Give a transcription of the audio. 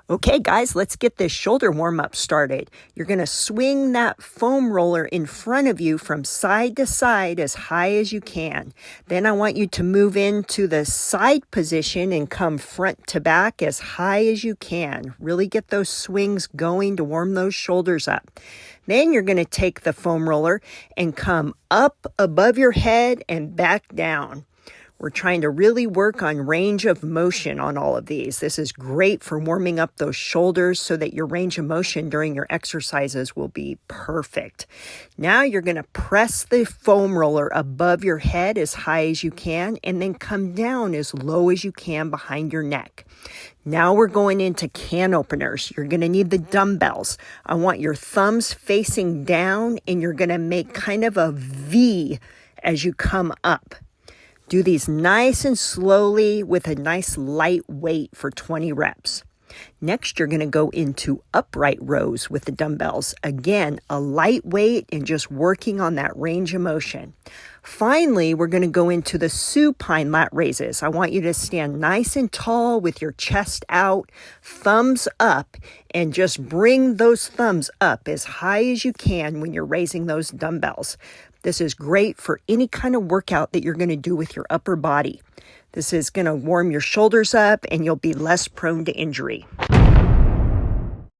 Okay, guys, let's get this shoulder warm-up started. You're going to swing that foam roller in front of you from side to side as high as you can. Then I want you to move into the side position and come front to back as high as you can. Really get those swings going to warm those shoulders up. Then you're going to take the foam roller and come up above your head and back down. We're trying to really work on range of motion on all of these. This is great for warming up those shoulders so that your range of motion during your exercises will be perfect. Now you're going to press the foam roller above your head as high as you can and then come down as low as you can behind your neck. Now we're going into can openers. You're going to need the dumbbells. I want your thumbs facing down and you're going to make kind of a V as you come up. Do these nice and slowly with a nice light weight for 20 reps. Next, you're going to go into upright rows with the dumbbells. Again, a light weight and just working on that range of motion. Finally, we're going to go into the supine lat raises. I want you to stand nice and tall with your chest out, thumbs up, and just bring those thumbs up as high as you can when you're raising those dumbbells. This is great for any kind of workout that you're going to do with your upper body. This is going to warm your shoulders up and you'll be less prone to injury.